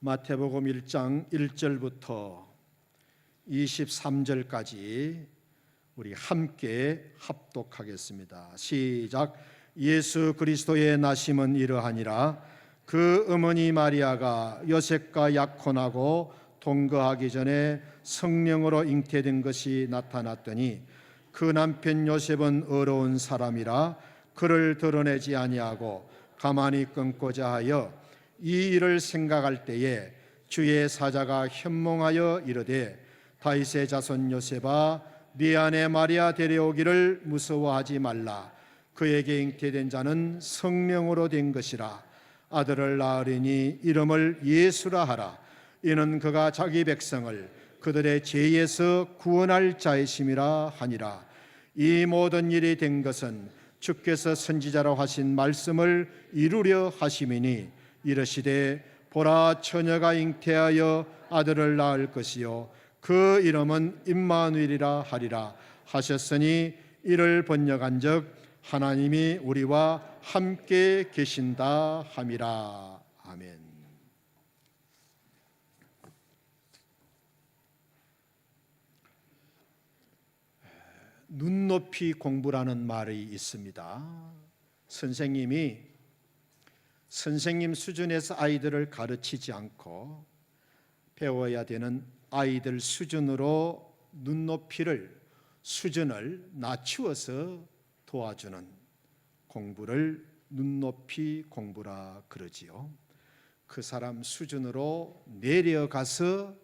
마태복음 1장 1절부터 23절까지 우리 함께 합독하겠습니다. 시작. 예수 그리스도의 나심은 이러하니라. 그 어머니 마리아가 요셉과 약혼하고 동거하기 전에 성령으로 잉태된 것이 나타났더니 그 남편 요셉은 어려운 사람이라 그를 드러내지 아니하고 가만히 끊고자 하여 이 일을 생각할 때에 주의 사자가 현몽하여 이르되 다윗의 자손 요셉아 네 아내 마리아 데려오기를 무서워하지 말라. 그에게 잉태된 자는 성령으로 된 것이라. 아들을 낳으리니 이름을 예수라 하라. 이는 그가 자기 백성을 그들의 죄에서 구원할 자이심이라 하니라. 이 모든 일이 된 것은 주께서 선지자로 하신 말씀을 이루려 하심이니 이르시되 보라 처녀가 잉태하여 아들을 낳을 것이요 그 이름은 임마누엘이라 하리라 하셨으니 이를 번역한즉 하나님이 우리와 함께 계신다 함이라. 아멘. 눈높이 공부라는 말이 있습니다. 선생님 수준에서 아이들을 가르치지 않고 배워야 되는 아이들 수준으로 수준을 낮추어서 도와주는 공부를 눈높이 공부라 그러지요. 그 사람 수준으로 내려가서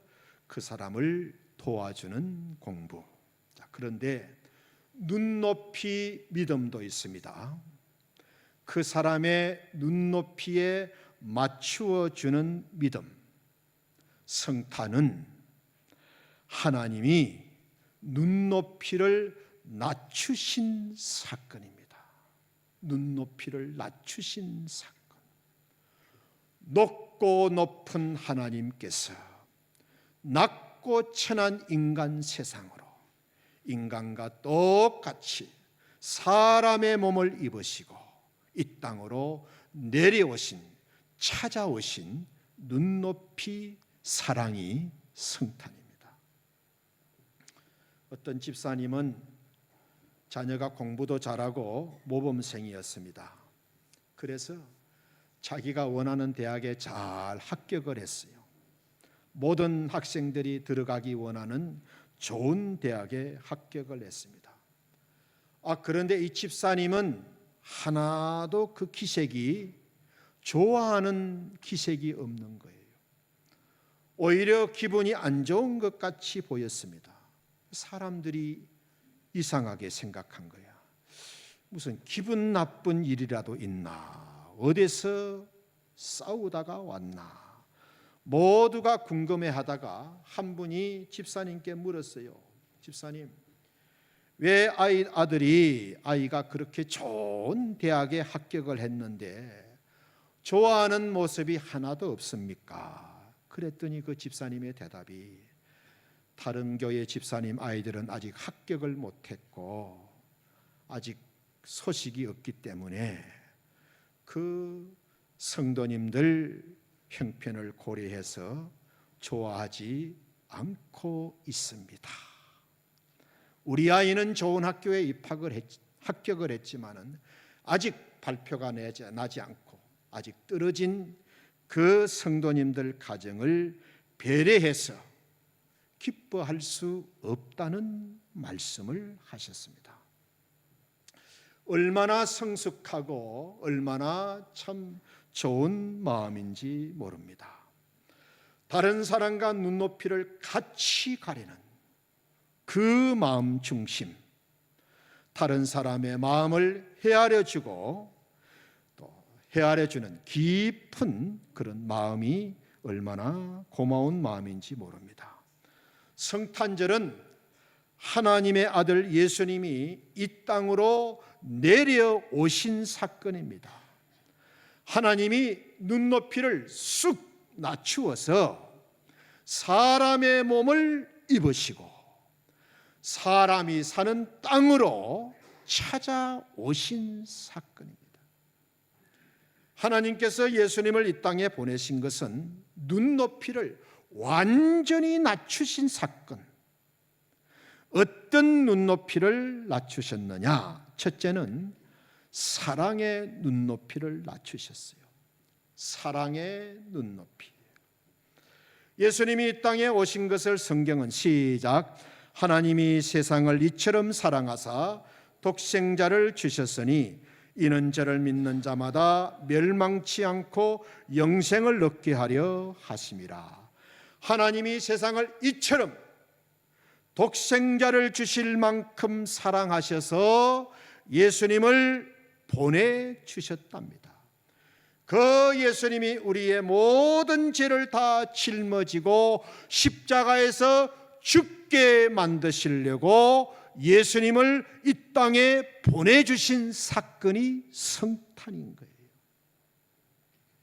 그 사람을 도와주는 공부. 그런데 눈높이 믿음도 있습니다. 그 사람의 눈높이에 맞추어 주는 믿음. 성탄은 하나님이 눈높이를 낮추신 사건입니다. 눈높이를 낮추신 사건. 높고 높은 하나님께서 낮고 천한 인간 세상으로 인간과 똑같이 사람의 몸을 입으시고 이 땅으로 찾아오신 눈높이 사랑이 성탄입니다. 어떤 집사님은 자녀가 공부도 잘하고 모범생이었습니다. 그래서 자기가 원하는 대학에 잘 합격을 했어요. 모든 학생들이 들어가기 원하는 좋은 대학에 합격을 했습니다. 그런데 이 집사님은 하나도 그 기색이 좋아하는 기색이 없는 거예요. 오히려 기분이 안 좋은 것 같이 보였습니다. 사람들이 이상하게 생각한 거야. 무슨 기분 나쁜 일이라도 있나? 어디서 싸우다가 왔나? 모두가 궁금해하다가 한 분이 집사님께 물었어요. 집사님, 왜 아이가 그렇게 좋은 대학에 합격을 했는데 좋아하는 모습이 하나도 없습니까? 그랬더니 그 집사님의 대답이 다른 교회 집사님 아이들은 아직 합격을 못했고 아직 소식이 없기 때문에 그 성도님들 형편을 고려해서 좋아하지 않고 있습니다. 우리 아이는 좋은 학교에 합격을 했지만은 아직 발표가 나지 않고 아직 떨어진 그 성도님들 가정을 배려해서 기뻐할 수 없다는 말씀을 하셨습니다. 얼마나 성숙하고 얼마나 참 좋은 마음인지 모릅니다. 다른 사람과 눈높이를 같이 가리는 그 마음 중심, 다른 사람의 마음을 헤아려주고 또 헤아려주는 깊은 그런 마음이 얼마나 고마운 마음인지 모릅니다. 성탄절은 하나님의 아들 예수님이 이 땅으로 내려오신 사건입니다. 하나님이 눈높이를 쑥 낮추어서 사람의 몸을 입으시고 사람이 사는 땅으로 찾아오신 사건입니다. 하나님께서 예수님을 이 땅에 보내신 것은 눈높이를 완전히 낮추신 사건. 어떤 눈높이를 낮추셨느냐? 첫째는 사랑의 눈높이를 낮추셨어요. 사랑의 눈높이. 예수님이 이 땅에 오신 것을 성경은 시작. 하나님이 세상을 이처럼 사랑하사 독생자를 주셨으니 이는 저를 믿는 자마다 멸망치 않고 영생을 얻게 하려 하심이라. 하나님이 세상을 이처럼 독생자를 주실 만큼 사랑하셔서 예수님을 보내주셨답니다. 그 예수님이 우리의 모든 죄를 다 짊어지고 십자가에서 죽게 만드시려고 예수님을 이 땅에 보내주신 사건이 성탄인 거예요.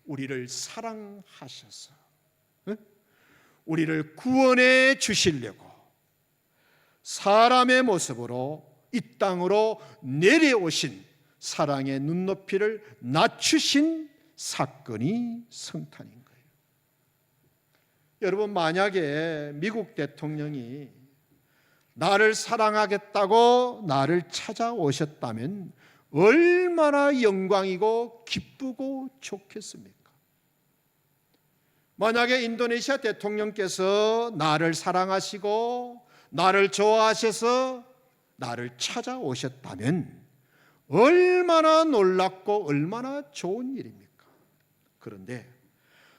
우리를 사랑하셔서 우리를 구원해 주시려고 사람의 모습으로 이 땅으로 내려오신 사랑의 눈높이를 낮추신 사건이 성탄인 거예요. 여러분, 만약에 미국 대통령이 나를 사랑하겠다고 나를 찾아오셨다면 얼마나 영광이고 기쁘고 좋겠습니까? 만약에 인도네시아 대통령께서 나를 사랑하시고 나를 좋아하셔서 나를 찾아오셨다면 얼마나 놀랍고 얼마나 좋은 일입니까? 그런데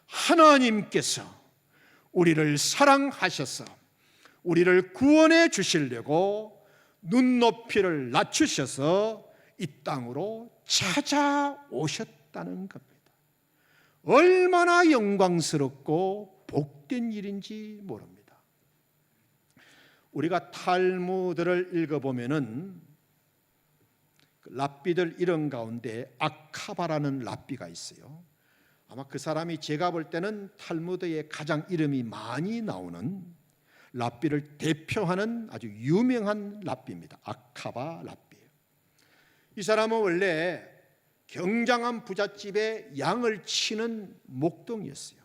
하나님께서 우리를 사랑하셔서 우리를 구원해 주시려고 눈높이를 낮추셔서 이 땅으로 찾아오셨다는 겁니다. 얼마나 영광스럽고 복된 일인지 모릅니다. 우리가 탈무드를 읽어보면은 랍비들 이름 가운데 아카바라는 랍비가 있어요. 아마 그 사람이 제가 볼 때는 탈무드에 가장 이름이 많이 나오는 랍비를 대표하는 아주 유명한 랍비입니다. 아카바 랍비예요. 이 사람은 원래 경장한 부잣집에 양을 치는 목동이었어요.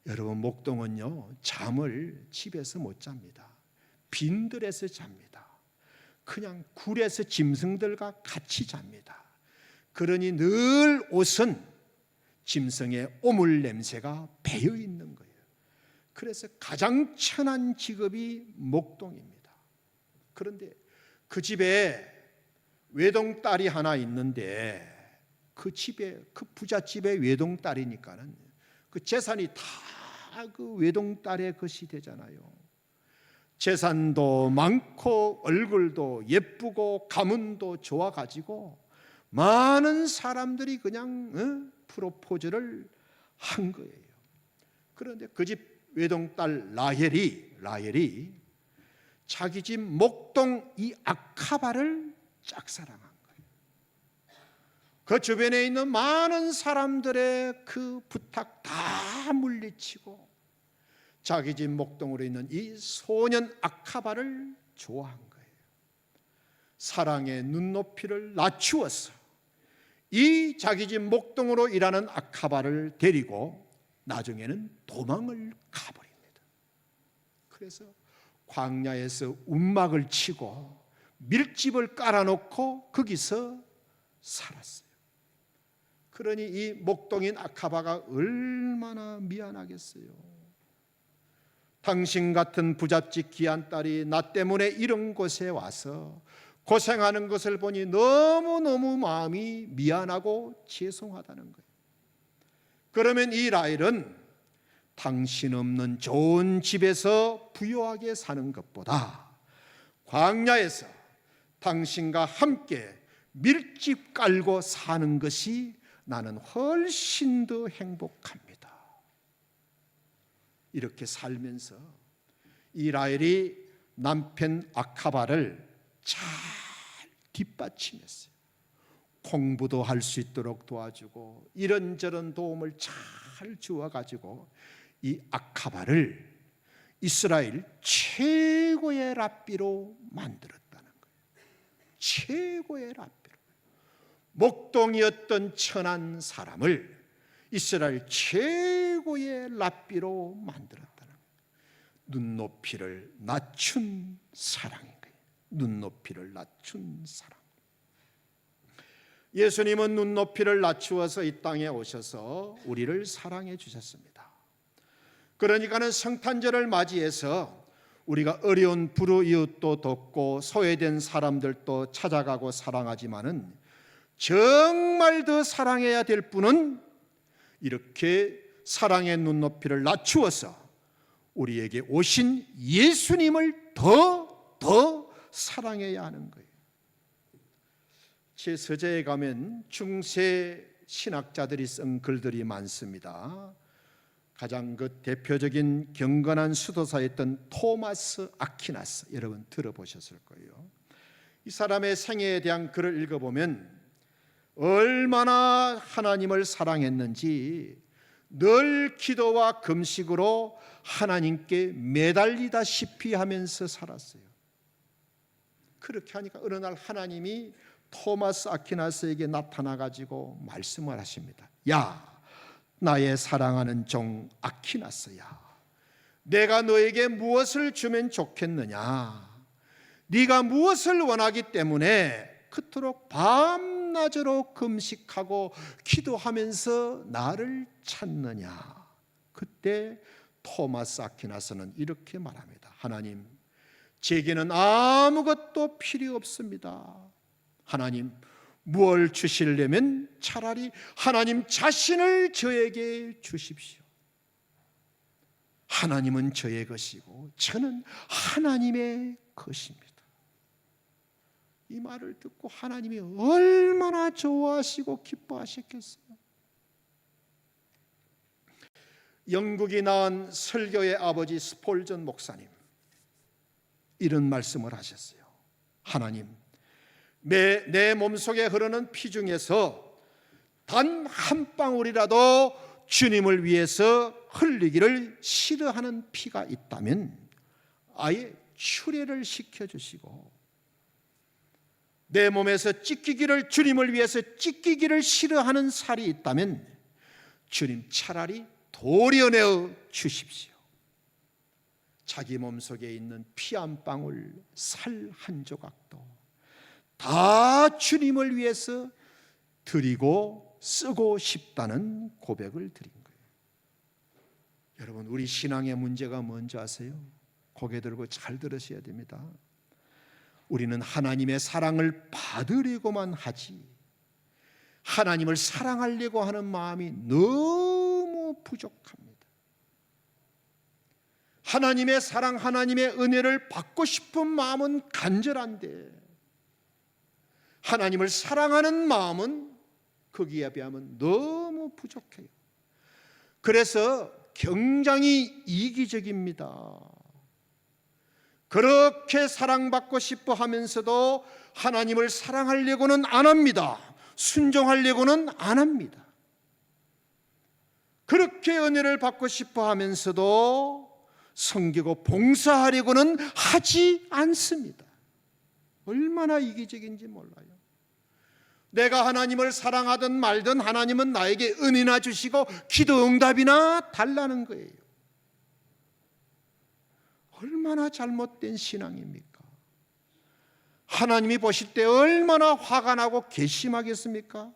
여러분, 목동은요 잠을 집에서 못 잡니다. 빈들에서 잡니다. 그냥 굴에서 짐승들과 같이 잡니다. 그러니 늘 옷은 짐승의 오물 냄새가 배어 있는 거예요. 그래서 가장 천한 직업이 목동입니다. 그런데 그 집에 외동딸이 하나 있는데 그 집에, 그 부잣집의 외동딸이니까는 그 재산이 다 그 외동딸의 것이 되잖아요. 재산도 많고 얼굴도 예쁘고 가문도 좋아가지고 많은 사람들이 그냥 프로포즈를 한 거예요. 그런데 그 집 외동딸 라헬이 자기 집 목동 이 아카바를 짝사랑한 거예요. 그 주변에 있는 많은 사람들의 그 부탁 다 물리치고 자기 집 목동으로 있는 이 소년 아카바를 좋아한 거예요. 사랑의 눈높이를 낮추어서 이 자기 집 목동으로 일하는 아카바를 데리고 나중에는 도망을 가버립니다. 그래서 광야에서 움막을 치고 밀집을 깔아놓고 거기서 살았어요. 그러니 이 목동인 아카바가 얼마나 미안하겠어요. 당신 같은 부잣집 귀한 딸이 나 때문에 이런 곳에 와서 고생하는 것을 보니 너무너무 마음이 미안하고 죄송하다는 거예요. 그러면 이 라헬은 당신 없는 좋은 집에서 부유하게 사는 것보다 광야에서 당신과 함께 밀집 깔고 사는 것이 나는 훨씬 더 행복합니다. 이렇게 살면서 이 라헬이 남편 아카바를 잘 뒷받침했어요. 공부도 할 수 있도록 도와주고 이런저런 도움을 잘 주어가지고 이 아카바를 이스라엘 최고의 랍비로 만들었다는 거예요. 최고의 랍비로. 목동이었던 천한 사람을 이스라엘 최고의 눈높이를 랍비로 만들었다는 거예요. 눈높이를 낮춘 사랑인 거예요. 눈높이를 낮춘 사랑. 예수님은 눈높이를 낮추어서 이 땅에 오셔서 우리를 사랑해 주셨습니다. 그러니까는 성탄절을 맞이해서 우리가 어려운 불우이웃도 돕고 소외된 사람들도 찾아가고 사랑하지만은 정말 더 사랑해야 될 분은 이렇게 사랑의 눈높이를 낮추어서 우리에게 오신 예수님을 더 사랑해야 하는 거예요. 제 서재에 가면 중세 신학자들이 쓴 글들이 많습니다. 가장 그 대표적인 경건한 수도사였던 토마스 아퀴나스, 여러분 들어보셨을 거예요. 이 사람의 생애에 대한 글을 읽어보면 얼마나 하나님을 사랑했는지 늘 기도와 금식으로 하나님께 매달리다시피 하면서 살았어요. 그렇게 하니까 어느 날 하나님이 토마스 아퀴나스에게 나타나가지고 말씀을 하십니다. 야, 나의 사랑하는 종 아퀴나스야, 내가 너에게 무엇을 주면 좋겠느냐? 네가 무엇을 원하기 때문에 그토록 밤낮으로 금식하고 기도하면서 나를 찾느냐? 그때 토마스 아퀴나스는 이렇게 말합니다. 하나님, 제게는 아무것도 필요 없습니다. 하나님, 무엇을 주시려면 차라리 하나님 자신을 저에게 주십시오. 하나님은 저의 것이고 저는 하나님의 것입니다. 이 말을 듣고 하나님이 얼마나 좋아하시고 기뻐하셨겠어요. 영국이 낳은 설교의 아버지 스폴전 목사님, 이런 말씀을 하셨어요. 하나님, 내 몸속에 흐르는 피 중에서 단 한 방울이라도 주님을 위해서 흘리기를 싫어하는 피가 있다면 아예 추례를 시켜주시고, 내 몸에서 찢기기를, 주님을 위해서 찢기기를 싫어하는 살이 있다면 주님 차라리 도려내어 주십시오. 자기 몸속에 있는 피 한 방울, 살 한 조각도 다 주님을 위해서 드리고 쓰고 싶다는 고백을 드린 거예요. 여러분, 우리 신앙의 문제가 뭔지 아세요? 고개 들고 잘 들으셔야 됩니다. 우리는 하나님의 사랑을 받으려고만 하지 하나님을 사랑하려고 하는 마음이 너무 부족합니다. 하나님의 사랑, 하나님의 은혜를 받고 싶은 마음은 간절한데 하나님을 사랑하는 마음은 거기에 비하면 너무 부족해요. 그래서 굉장히 이기적입니다. 그렇게 사랑받고 싶어 하면서도 하나님을 사랑하려고는 안 합니다. 순종하려고는 안 합니다. 그렇게 은혜를 받고 싶어 하면서도 섬기고 봉사하려고는 하지 않습니다. 얼마나 이기적인지 몰라요. 내가 하나님을 사랑하든 말든 하나님은 나에게 은혜나 주시고 기도 응답이나 달라는 거예요. 얼마나 잘못된 신앙입니까? 하나님이 보실 때 얼마나 화가 나고 괘씸하겠습니까?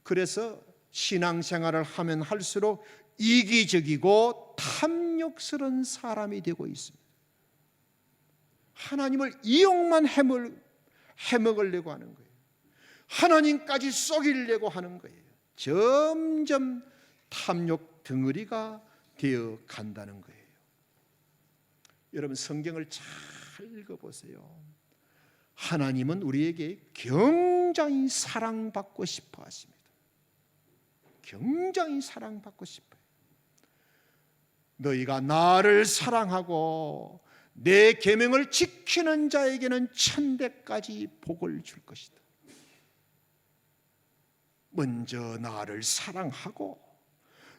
그래서 신앙생활을 하면 할수록 이기적이고 탐욕스러운 사람이 되고 있습니다. 하나님을 이용만 해먹으려고 하는 거예요. 하나님까지 썩이려고 하는 거예요. 점점 탐욕 덩어리가 되어 간다는 거예요. 여러분, 성경을 잘 읽어보세요. 하나님은 우리에게 굉장히 사랑받고 싶어 하십니다. 굉장히 사랑받고 싶어요. 너희가 나를 사랑하고 내 계명을 지키는 자에게는 천대까지 복을 줄 것이다. 먼저 나를 사랑하고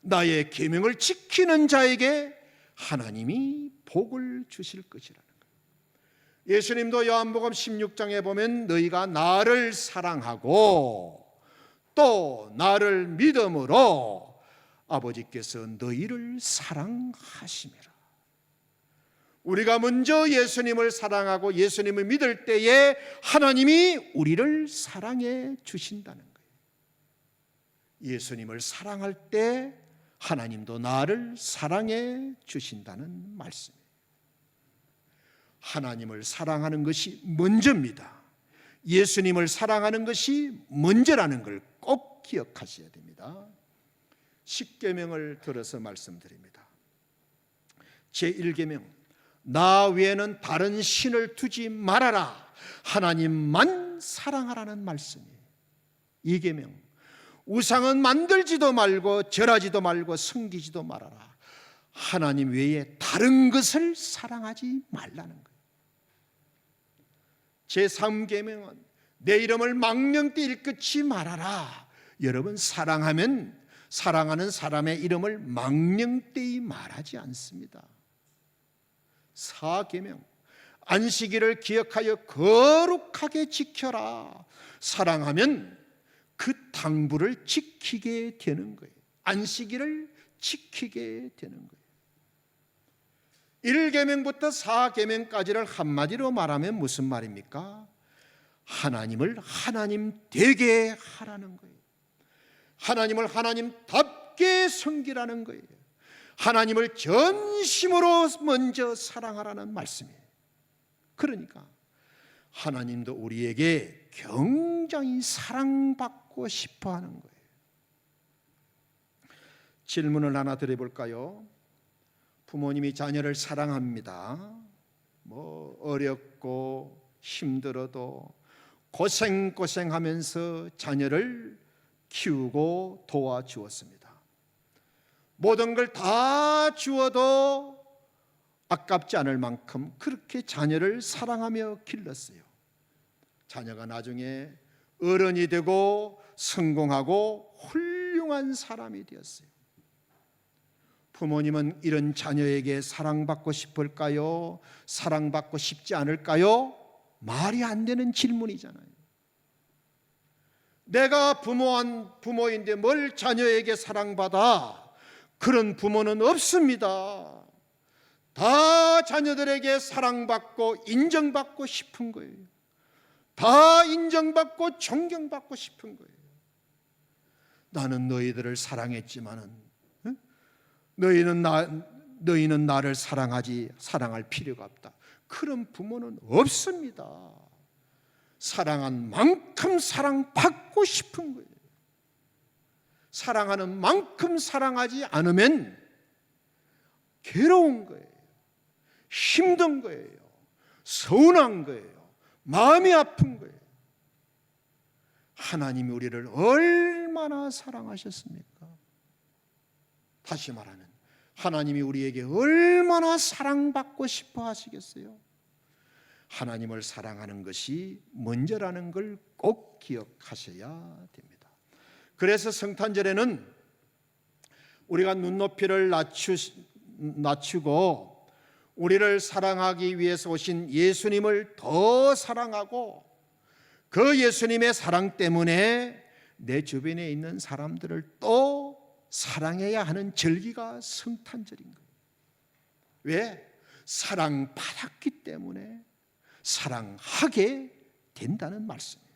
나의 계명을 지키는 자에게 하나님이 복을 주실 것이라는 거예요. 예수님도 요한복음 16장에 보면 너희가 나를 사랑하고 또 나를 믿음으로 아버지께서 너희를 사랑하심이라. 우리가 먼저 예수님을 사랑하고 예수님을 믿을 때에 하나님이 우리를 사랑해 주신다는 거예요. 예수님을 사랑할 때 하나님도 나를 사랑해 주신다는 말씀이에요. 하나님을 사랑하는 것이 먼저입니다. 예수님을 사랑하는 것이 먼저라는 걸 꼭 기억하셔야 됩니다. 십계명을 들어서 말씀드립니다. 제1계명, 나 외에는 다른 신을 두지 말아라. 하나님만 사랑하라는 말씀이에요. 2계명, 우상은 만들지도 말고 절하지도 말고 섬기지도 말아라. 하나님 외에 다른 것을 사랑하지 말라는 거예요. 제3계명은 내 이름을 망령되 일컫지 말아라. 여러분, 사랑하면 사랑하는 사람의 이름을 망령되이 말하지 않습니다. 4계명, 안식일을 기억하여 거룩하게 지켜라. 사랑하면 그 당부를 지키게 되는 거예요. 안식일을 지키게 되는 거예요. 1계명부터 4계명까지를 한마디로 말하면 무슨 말입니까? 하나님을 하나님 되게 하라는 거예요. 하나님을 하나님답게 섬기라는 거예요. 하나님을 전심으로 먼저 사랑하라는 말씀이에요. 그러니까 하나님도 우리에게 굉장히 사랑받고 싶어 하는 거예요. 질문을 하나 드려볼까요? 부모님이 자녀를 사랑합니다. 어렵고 힘들어도 고생하면서 자녀를 키우고 도와주었습니다. 모든 걸 다 주어도 아깝지 않을 만큼 그렇게 자녀를 사랑하며 길렀어요. 자녀가 나중에 어른이 되고 성공하고 훌륭한 사람이 되었어요. 부모님은 이런 자녀에게 사랑받고 싶을까요? 사랑받고 싶지 않을까요? 말이 안 되는 질문이잖아요. 내가 부모인데 뭘 자녀에게 사랑받아? 그런 부모는 없습니다. 다 자녀들에게 사랑받고 인정받고 싶은 거예요. 다 인정받고 존경받고 싶은 거예요. 나는 너희들을 사랑했지만은 너희는 나를 사랑할 필요가 없다. 그런 부모는 없습니다. 사랑한 만큼 사랑받고 싶은 거예요. 사랑하는 만큼 사랑하지 않으면 괴로운 거예요. 힘든 거예요. 서운한 거예요. 마음이 아픈 거예요. 하나님이 우리를 얼마나 사랑하셨습니까? 다시 말하면 하나님이 우리에게 얼마나 사랑받고 싶어 하시겠어요? 하나님을 사랑하는 것이 먼저라는 걸 꼭 기억하셔야 됩니다. 그래서 성탄절에는 우리가 눈높이를 낮추고 우리를 사랑하기 위해서 오신 예수님을 더 사랑하고 그 예수님의 사랑 때문에 내 주변에 있는 사람들을 또 사랑해야 하는 절기가 성탄절인 거예요. 왜? 사랑받았기 때문에 사랑하게 된다는 말씀이에요.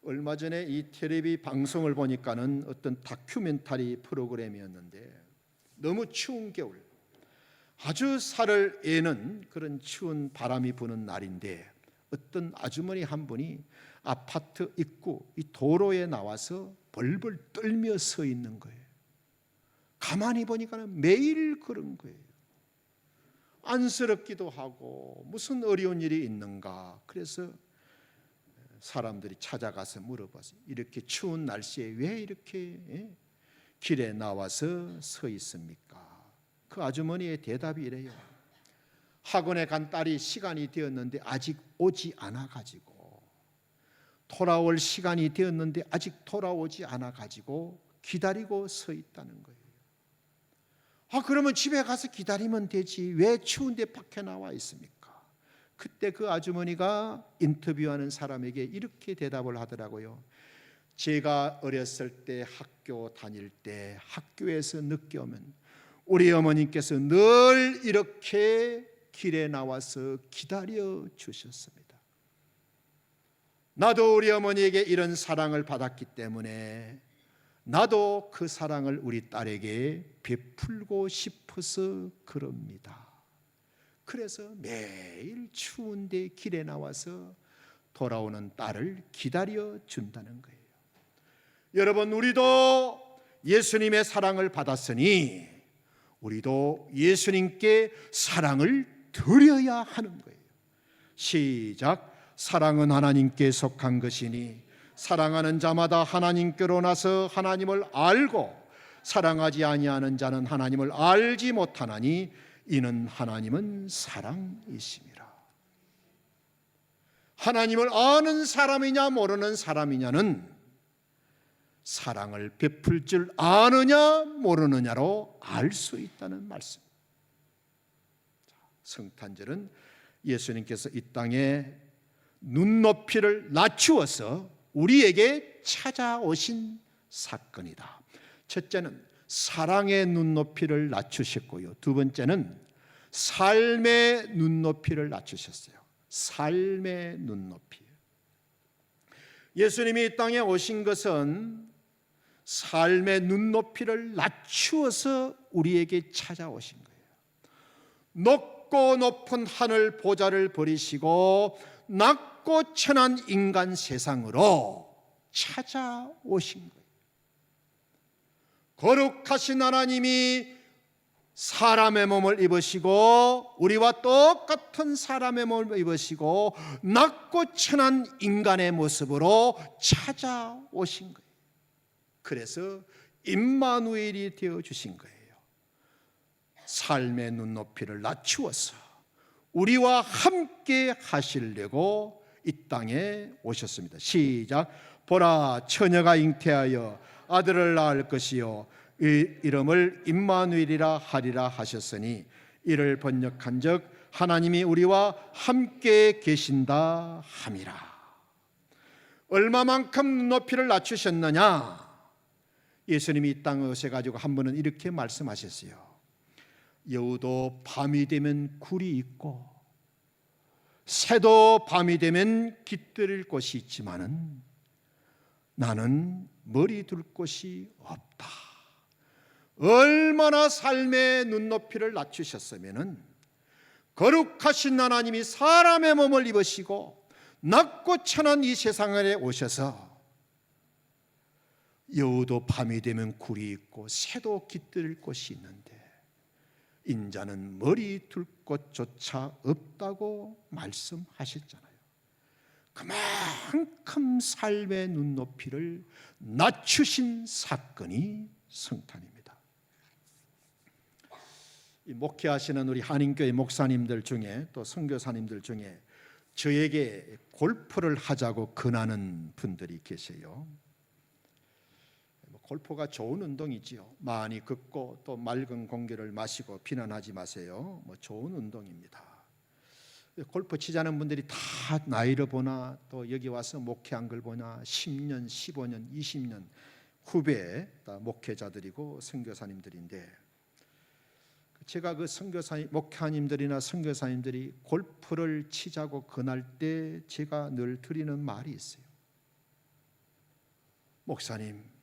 얼마 전에 이 텔레비 방송을 보니까는 어떤 다큐멘터리 프로그램이었는데 너무 추운 겨울, 아주 살을 애는 그런 추운 바람이 부는 날인데 어떤 아주머니 한 분이 아파트 입구 이 도로에 나와서 벌벌 떨며 서 있는 거예요. 가만히 보니까는 매일 그런 거예요. 안쓰럽기도 하고 무슨 어려운 일이 있는가. 그래서 사람들이 찾아가서 물어봤어요. 이렇게 추운 날씨에 왜 이렇게 길에 나와서 서 있습니까? 그 아주머니의 대답이 이래요. 학원에 간 딸이 시간이 되었는데 아직 오지 않아 가지고, 돌아올 시간이 되었는데 아직 돌아오지 않아 가지고 기다리고 서 있다는 거예요. 그러면 집에 가서 기다리면 되지 왜 추운데 밖에 나와 있습니까? 그때 그 아주머니가 인터뷰하는 사람에게 이렇게 대답을 하더라고요. 제가 어렸을 때 학교 다닐 때 학교에서 늦게 오면 우리 어머님께서 늘 이렇게 길에 나와서 기다려 주셨습니다. 나도 우리 어머니에게 이런 사랑을 받았기 때문에 나도 그 사랑을 우리 딸에게 베풀고 싶어서 그럽니다. 그래서 매일 추운데 길에 나와서 돌아오는 딸을 기다려 준다는 거예요. 여러분, 우리도 예수님의 사랑을 받았으니 우리도 예수님께 사랑을 드려야 하는 거예요. 시작. 사랑은 하나님께 속한 것이니 사랑하는 자마다 하나님께로 나서 하나님을 알고 사랑하지 아니하는 자는 하나님을 알지 못하나니 이는 하나님은 사랑이심이라. 하나님을 아는 사람이냐 모르는 사람이냐는 사랑을 베풀 줄 아느냐 모르느냐로 알 수 있다는 말씀. 성탄절은 예수님께서 이 땅에 눈높이를 낮추어서 우리에게 찾아오신 사건이다. 첫째는 사랑의 눈높이를 낮추셨고요, 두 번째는 삶의 눈높이를 낮추셨어요. 삶의 눈높이. 예수님이 이 땅에 오신 것은 삶의 눈높이를 낮추어서 우리에게 찾아오신 거예요. 높고 높은 하늘 보좌를 버리시고 낮고 천한 인간 세상으로 찾아오신 거예요. 거룩하신 하나님이 사람의 몸을 입으시고 우리와 똑같은 사람의 몸을 입으시고 낮고 천한 인간의 모습으로 찾아오신 거예요. 그래서 임마누엘이 되어주신 거예요. 삶의 눈높이를 낮추어서 우리와 함께 하시려고 이 땅에 오셨습니다. 시작. 보라, 처녀가 잉태하여 아들을 낳을 것이요 이름을 임마누엘이라 하리라 하셨으니 이를 번역한즉 하나님이 우리와 함께 계신다 함이라. 얼마만큼 눈높이를 낮추셨느냐? 예수님이 이 땅에 오셔가지고 한 번은 이렇게 말씀하셨어요. 여우도 밤이 되면 굴이 있고 새도 밤이 되면 깃들일 곳이 있지만은 나는 머리 둘 곳이 없다. 얼마나 삶의 눈높이를 낮추셨으면은 거룩하신 하나님이 사람의 몸을 입으시고 낮고 천한 이 세상에 오셔서 여우도 밤이 되면 굴이 있고 새도 깃들일 곳이 있는데 인자는 머리 둘 곳조차 없다고 말씀하셨잖아요. 그만큼 삶의 눈높이를 낮추신 사건이 성탄입니다. 이 목회하시는 우리 한인교회 목사님들 중에 또 선교사님들 중에 저에게 골프를 하자고 권하는 분들이 계세요. 골프가 좋은 운동이지요. 많이 걷고 또 맑은 공기를 마시고 비난하지 마세요. 좋은 운동입니다. 골프 치자는 분들이 다 나이를 보나 또 여기 와서 목회한 걸 보나 10년, 15년, 20년 후배 목회자들이고 선교사님들인데 제가 그 선교사님, 목회자님들이나 선교사님들이 골프를 치자고 권할 때 제가 늘 드리는 말이 있어요. 목사님,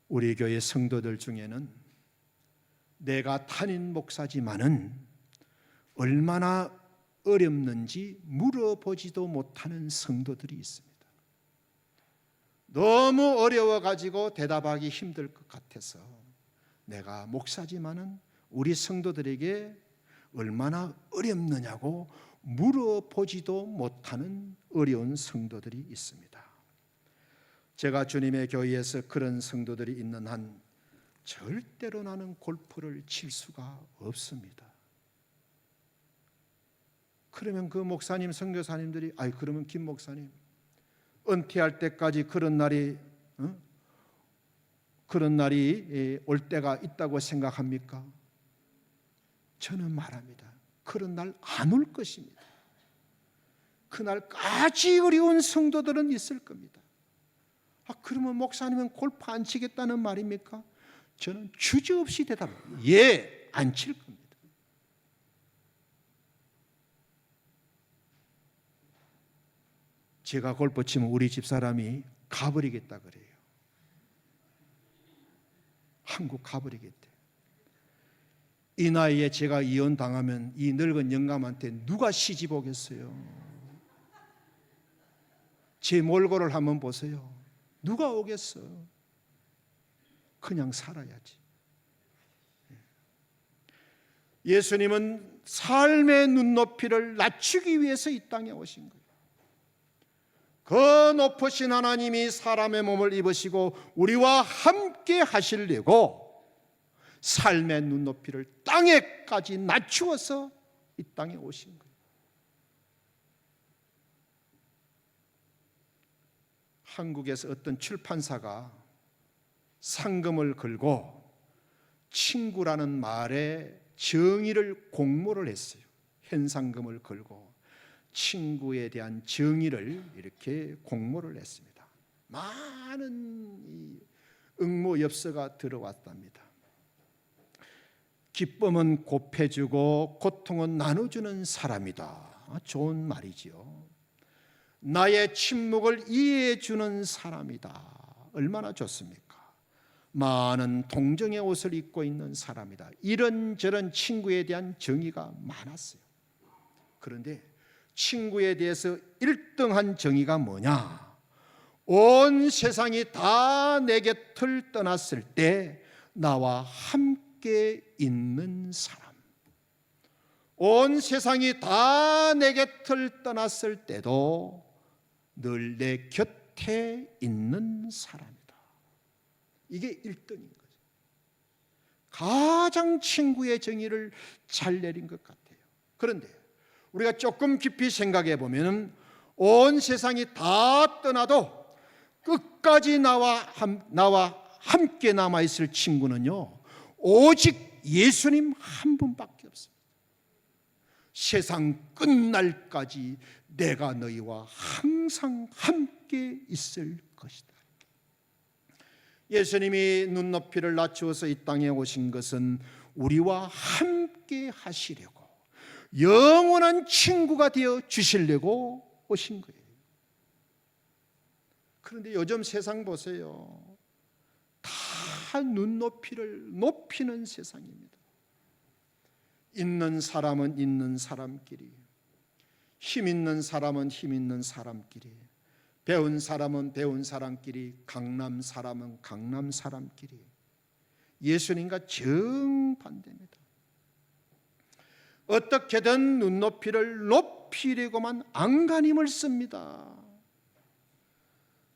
우리 교회 성도들 중에는 내가 담임 목사지만은 얼마나 어렵는지 물어보지도 못하는 성도들이 있습니다. 너무 어려워가지고 대답하기 힘들 것 같아서 내가 목사지만은 우리 성도들에게 얼마나 어렵느냐고 물어보지도 못하는 어려운 성도들이 있습니다. 제가 주님의 교회에서 그런 성도들이 있는 한 절대로 나는 골프를 칠 수가 없습니다. 그러면 그 목사님, 선교사님들이 그러면 김 목사님 은퇴할 때까지 그런 날이 올 때가 있다고 생각합니까? 저는 말합니다. 그런 날 안 올 것입니다. 그날까지 어려운 성도들은 있을 겁니다. 그러면 목사님은 골프 안 치겠다는 말입니까? 저는 주저없이 대답합니다. 예, 안 칠 겁니다. 제가 골프 치면 우리 집사람이 가버리겠다 그래요. 한국 가버리겠대. 이 나이에 제가 이혼당하면 이 늙은 영감한테 누가 시집 오겠어요? 제 몰골을 한번 보세요. 누가 오겠어? 그냥 살아야지. 예수님은 삶의 눈높이를 낮추기 위해서 이 땅에 오신 거예요. 그 높으신 하나님이 사람의 몸을 입으시고 우리와 함께 하시려고 삶의 눈높이를 땅에까지 낮추어서 이 땅에 오신 거예요. 한국에서 어떤 출판사가 상금을 걸고 친구라는 말에 정의를 공모를 했어요. 현상금을 걸고 친구에 대한 정의를 이렇게 공모를 했습니다. 많은 이 응모 엽서가 들어왔답니다. 기쁨은 곱해주고 고통은 나눠주는 사람이다. 좋은 말이지요. 나의 침묵을 이해해주는 사람이다. 얼마나 좋습니까? 많은 동정의 옷을 입고 있는 사람이다. 이런저런 친구에 대한 정의가 많았어요. 그런데 친구에 대해서 1등한 정의가 뭐냐? 온 세상이 다 내 곁을 떠났을 때 나와 함께 있는 사람. 온 세상이 다 내 곁을 떠났을 때도 늘 내 곁에 있는 사람이다. 이게 1등인 거죠. 가장 친구의 정의를 잘 내린 것 같아요. 그런데 우리가 조금 깊이 생각해 보면 온 세상이 다 떠나도 끝까지 나와 함께 남아있을 친구는요, 오직 예수님 한 분밖에 없습니다. 세상 끝날까지 내가 너희와 항상 함께 있을 것이다. 예수님이 눈높이를 낮추어서 이 땅에 오신 것은 우리와 함께 하시려고, 영원한 친구가 되어 주시려고 오신 거예요. 그런데 요즘 세상 보세요. 다 눈높이를 높이는 세상입니다. 있는 사람은 있는 사람끼리, 힘 있는 사람은 힘 있는 사람끼리, 배운 사람은 배운 사람끼리, 강남 사람은 강남 사람끼리. 예수님과 정반대입니다. 어떻게든 눈높이를 높이려고만 안간힘을 씁니다.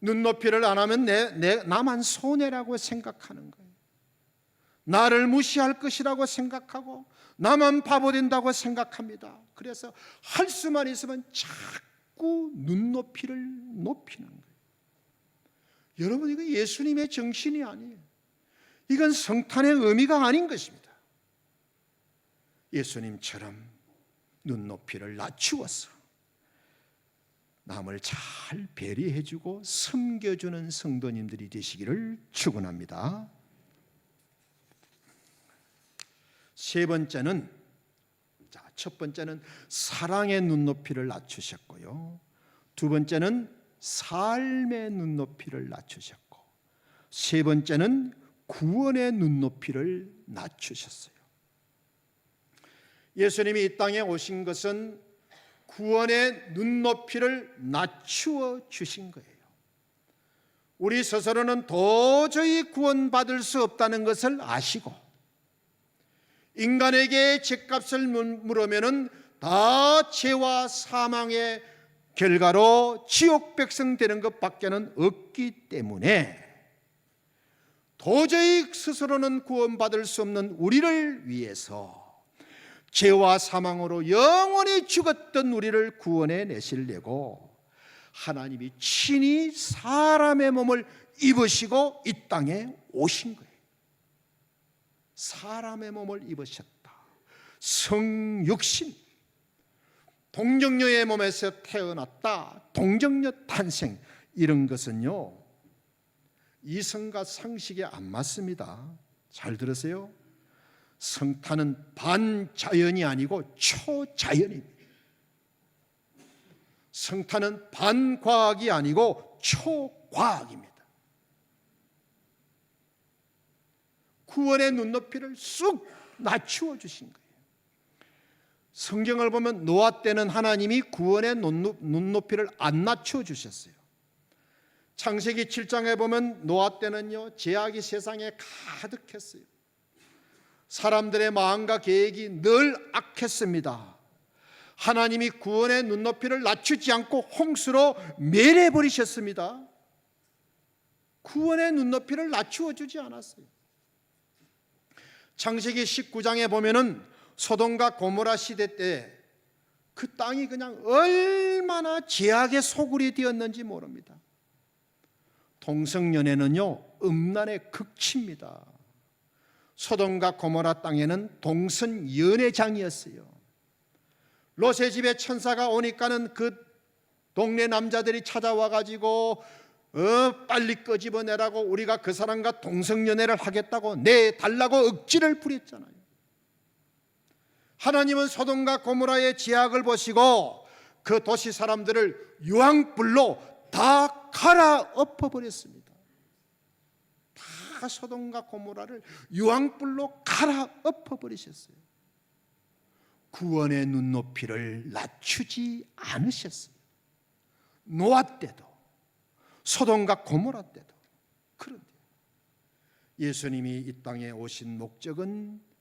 눈높이를 안 하면 나만 손해라고 생각하는 거예요. 나를 무시할 것이라고 생각하고 나만 바보 된다고 생각합니다. 그래서 할 수만 있으면 자꾸 눈높이를 높이는 거예요. 여러분, 이거 예수님의 정신이 아니에요. 이건 성탄의 의미가 아닌 것입니다. 예수님처럼 눈높이를 낮추어서 남을 잘 배려해주고 섬겨주는 성도님들이 되시기를 축원합니다. 세 번째는, 첫 번째는 사랑의 눈높이를 낮추셨고요. 두 번째는 삶의 눈높이를 낮추셨고, 세 번째는 구원의 눈높이를 낮추셨어요. 예수님이 이 땅에 오신 것은 구원의 눈높이를 낮추어 주신 거예요. 우리 스스로는 도저히 구원받을 수 없다는 것을 아시고, 인간에게 죗값을 물으면은 다 죄와 사망의 결과로 지옥 백성 되는 것밖에는 없기 때문에 도저히 스스로는 구원받을 수 없는 우리를 위해서 죄와 사망으로 영원히 죽었던 우리를 구원해 내시려고 하나님이 친히 사람의 몸을 입으시고 이 땅에 오신 거예요. 사람의 몸을 입으셨다. 성육신, 동정녀의 몸에서 태어났다. 동정녀 탄생, 이런 것은요, 이성과 상식에 안 맞습니다. 잘 들으세요. 성탄은 반자연이 아니고 초자연입니다. 성탄은 반과학이 아니고 초과학입니다. 구원의 눈높이를 쑥 낮추어 주신 거예요. 성경을 보면 노아 때는 하나님이 구원의 눈높이를 안 낮추어 주셨어요. 창세기 7장에 보면 노아 때는요, 죄악이 세상에 가득했어요. 사람들의 마음과 계획이 늘 악했습니다. 하나님이 구원의 눈높이를 낮추지 않고 홍수로 멸해버리셨습니다. 구원의 눈높이를 낮추어 주지 않았어요. 창세기 19장에 보면은 소돔과 고모라 시대 때 그 땅이 그냥 얼마나 죄악의 소굴이 되었는지 모릅니다. 동성연애는요, 음란의 극치입니다. 소돔과 고모라 땅에는 동성연애장이었어요. 롯의 집에 천사가 오니까는 그 동네 남자들이 찾아와 가지고 빨리 끄집어내라고, 우리가 그 사람과 동성연애를 하겠다고 내달라고 억지를 부렸잖아요. 하나님은 소돔과 고모라의 죄악을 보시고 그 도시 사람들을 유황불로 다 갈아엎어 버렸습니다. 다 소돔과 고모라를 유황불로 갈아엎어 버리셨어요. 구원의 눈높이를 낮추지 않으셨어요. 노아 때도 소돔과 고모라 때도. 그런데 예수님이 이 땅에 오신 목적은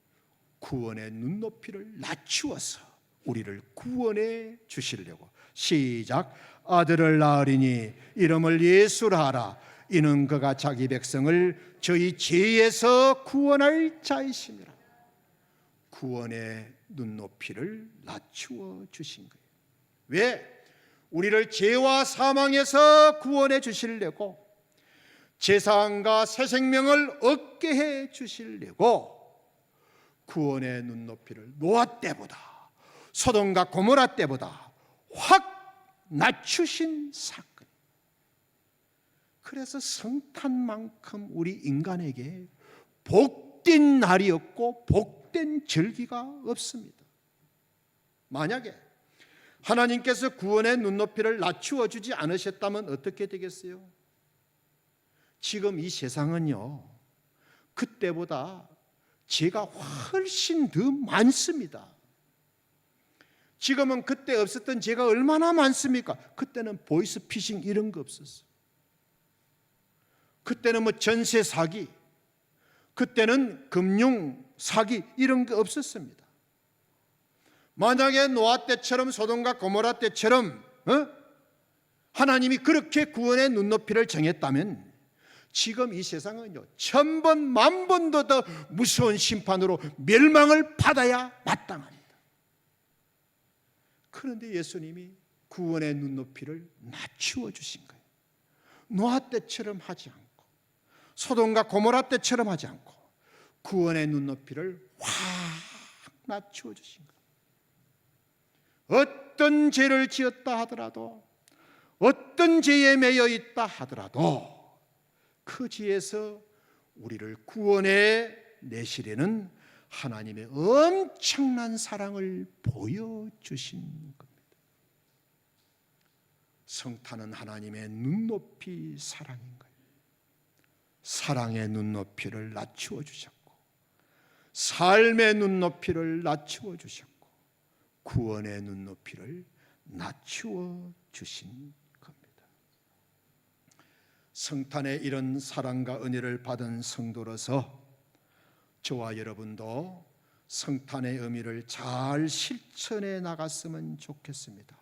구원의 눈높이를 낮추어서 우리를 구원해 주시려고. 시작. 아들을 낳으리니 이름을 예수라 하라. 이는 그가 자기 백성을 저희 죄에서 구원할 자이심이라. 구원의 눈높이를 낮추어 주신 거예요. 왜? 우리를 죄와 사망에서 구원해 주시려고, 제사함과 새 생명을 얻게 해 주시려고 구원의 눈높이를 노아 때보다, 소돔과 고모라 때보다 확 낮추신 사건. 그래서 성탄만큼 우리 인간에게 복된 날이었고 복된 절기가 없습니다. 만약에 하나님께서 구원의 눈높이를 낮추어 주지 않으셨다면 어떻게 되겠어요? 지금 이 세상은요, 그때보다 죄가 훨씬 더 많습니다. 지금은 그때 없었던 죄가 얼마나 많습니까? 그때는 보이스피싱 이런 거 없었어요. 그때는 뭐 전세 사기, 그때는 금융 사기 이런 거 없었습니다. 만약에 노아 때처럼 소돔과 고모라 때처럼 하나님이 그렇게 구원의 눈높이를 정했다면 지금 이 세상은요, 1000번 만번도 더 무서운 심판으로 멸망을 받아야 마땅합니다. 그런데 예수님이 구원의 눈높이를 낮추어 주신 거예요. 노아 때처럼 하지 않고 소돔과 고모라 때처럼 하지 않고 구원의 눈높이를 확 낮추어 주신 거예요. 어떤 죄를 지었다 하더라도, 어떤 죄에 매여 있다 하더라도 그 죄에서 우리를 구원해 내시려는 하나님의 엄청난 사랑을 보여주신 겁니다. 성탄은 하나님의 눈높이 사랑인 거예요. 사랑의 눈높이를 낮추어 주셨고, 삶의 눈높이를 낮추어 주셨고, 구원의 눈높이를 낮추어 주신 겁니다. 성탄의 이런 사랑과 은혜를 받은 성도로서 저와 여러분도 성탄의 의미를 잘 실천해 나갔으면 좋겠습니다.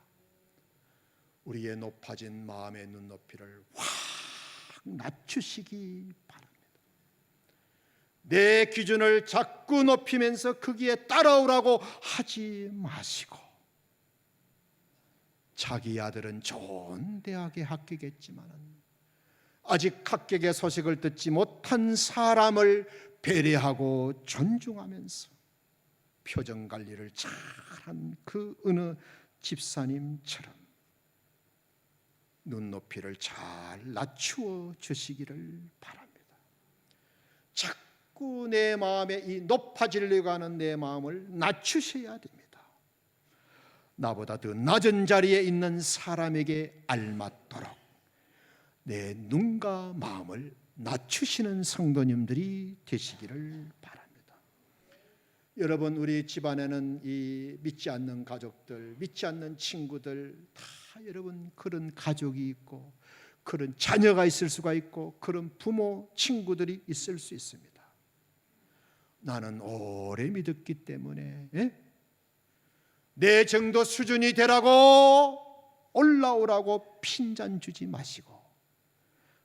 우리의 높아진 마음의 눈높이를 확 낮추시기 바랍니다. 내 기준을 자꾸 높이면서 거기에 따라오라고 하지 마시고, 자기 아들은 좋은 대학에 합격했지만 아직 합격의 소식을 듣지 못한 사람을 배려하고 존중하면서 표정 관리를 잘한 그 어느 집사님처럼 눈높이를 잘 낮추어 주시기를 바랍니다. 자꾸 내 마음에 이 높아지려고 하는 내 마음을 낮추셔야 됩니다. 나보다 더 낮은 자리에 있는 사람에게 알맞도록 내 눈과 마음을 낮추시는 성도님들이 되시기를 바랍니다. 여러분, 우리 집안에는 이 믿지 않는 가족들, 믿지 않는 친구들 다 여러분 그런 가족이 있고 그런 자녀가 있을 수가 있고 그런 부모, 친구들이 있을 수 있습니다. 나는 오래 믿었기 때문에 내 정도 수준이 되라고 올라오라고 핀잔 주지 마시고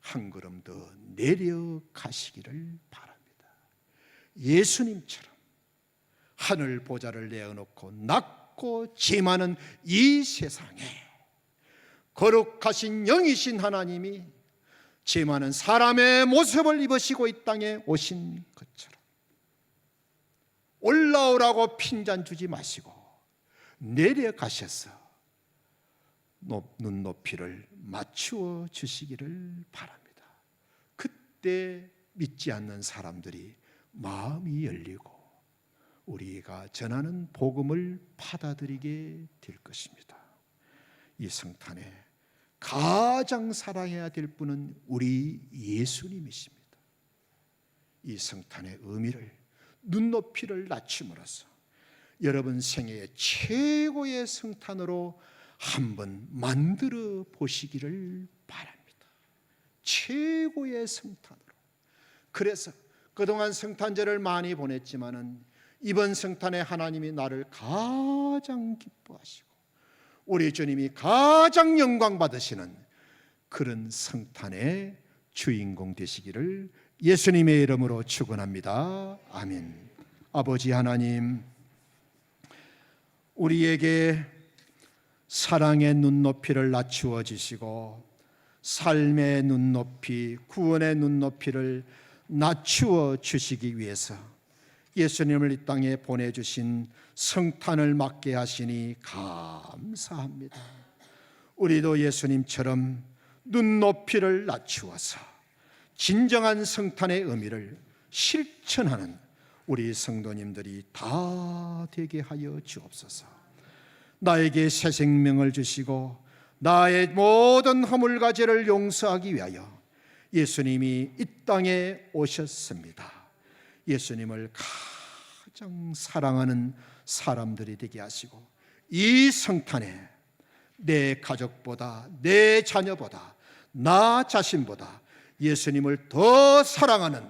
한 걸음 더 내려가시기를 바랍니다. 예수님처럼 하늘 보좌를 내어놓고 낮고 짐하는 이 세상에 거룩하신 영이신 하나님이 짐하는 사람의 모습을 입으시고 이 땅에 오신 것처럼 올라오라고 핀잔 주지 마시고 내려가셔서 눈높이를 맞추어 주시기를 바랍니다. 그때 믿지 않는 사람들이 마음이 열리고 우리가 전하는 복음을 받아들이게 될 것입니다. 이 성탄에 가장 사랑해야 될 분은 우리 예수님이십니다. 이 성탄의 의미를 눈높이를 낮춤으로써 여러분 생애의 최고의 성탄으로 한번 만들어 보시기를 바랍니다. 최고의 성탄으로. 그래서 그동안 성탄절을 많이 보냈지만은 이번 성탄에 하나님이 나를 가장 기뻐하시고 우리 주님이 가장 영광 받으시는 그런 성탄의 주인공 되시기를 예수님의 이름으로 축원합니다. 아멘. 아버지 하나님, 우리에게 사랑의 눈높이를 낮추어 주시고 삶의 눈높이, 구원의 눈높이를 낮추어 주시기 위해서 예수님을 이 땅에 보내주신 성탄을 맞게 하시니 감사합니다. 우리도 예수님처럼 눈높이를 낮추어서 진정한 성탄의 의미를 실천하는 우리 성도님들이 다 되게 하여 주옵소서. 나에게 새 생명을 주시고 나의 모든 허물과죄를 용서하기 위하여 예수님이 이 땅에 오셨습니다. 예수님을 가장 사랑하는 사람들이 되게 하시고 이 성탄에 내 가족보다 내 자녀보다 나 자신보다 예수님을 더 사랑하는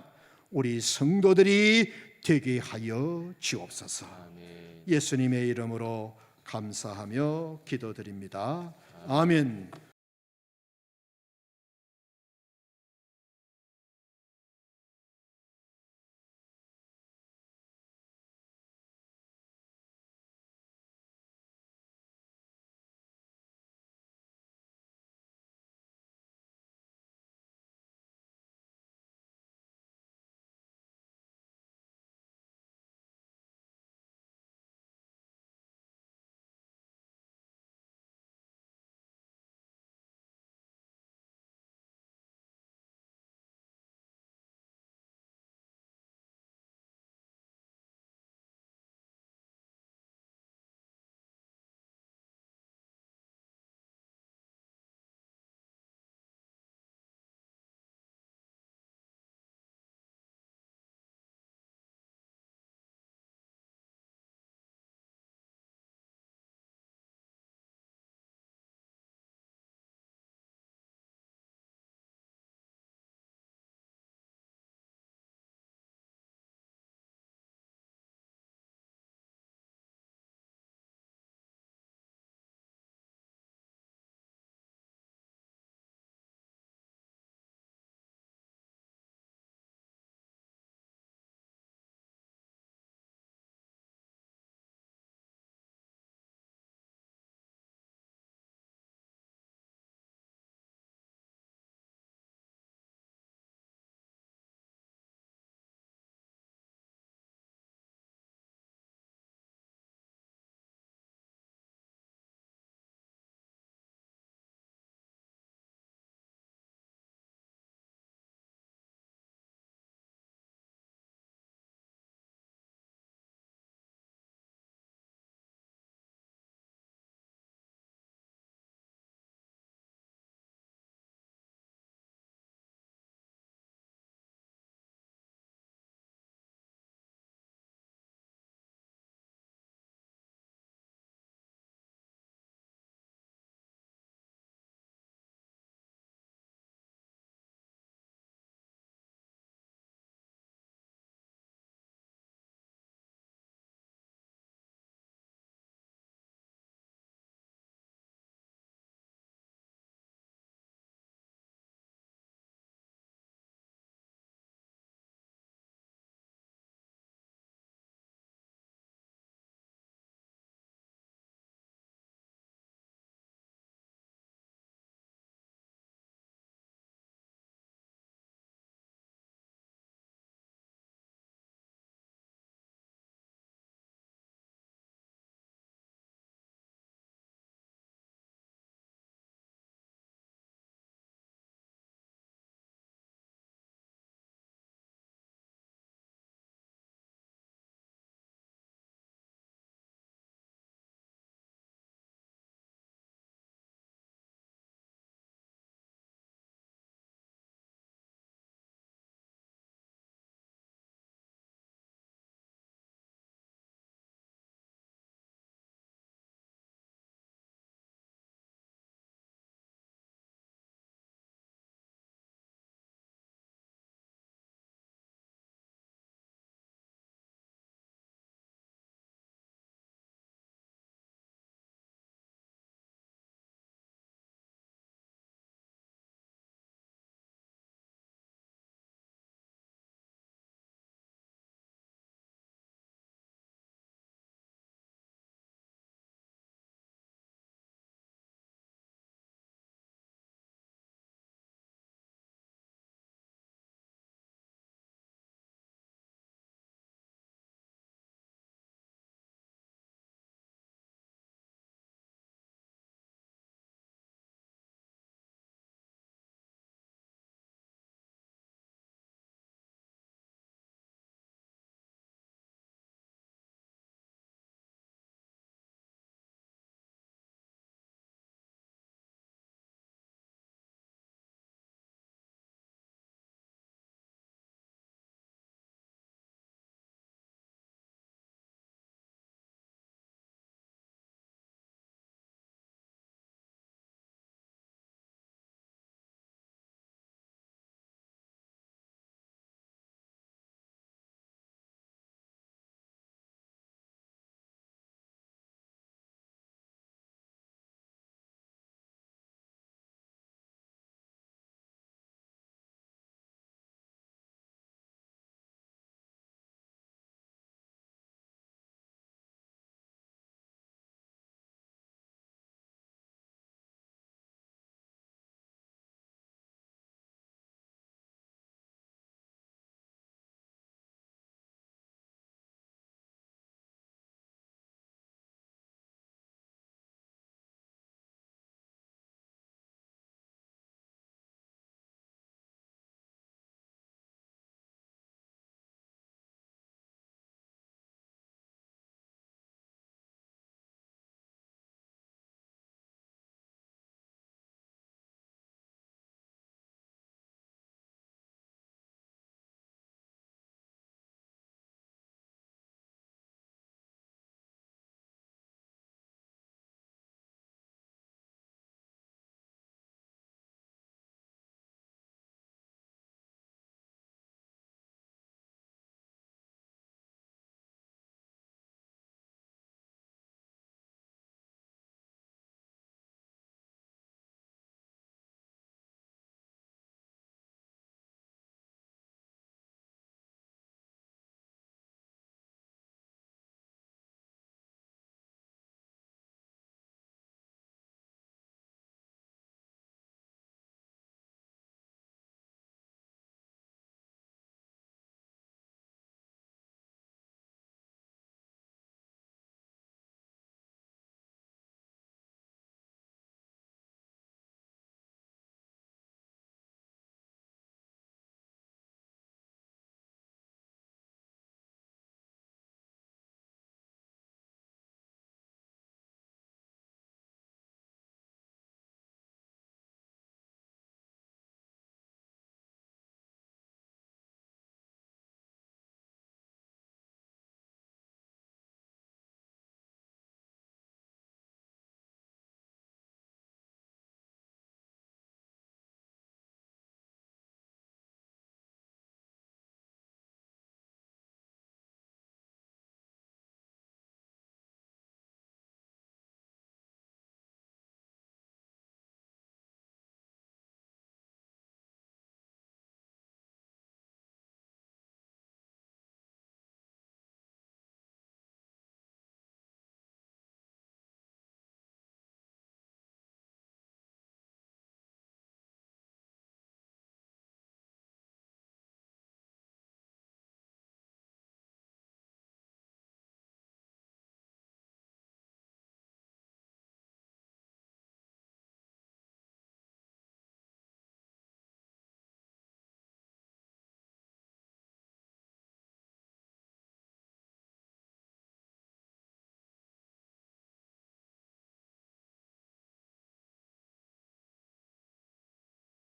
우리 성도들이 되게 하여 주옵소서. 예수님의 이름으로 감사하며 기도드립니다. 아멘.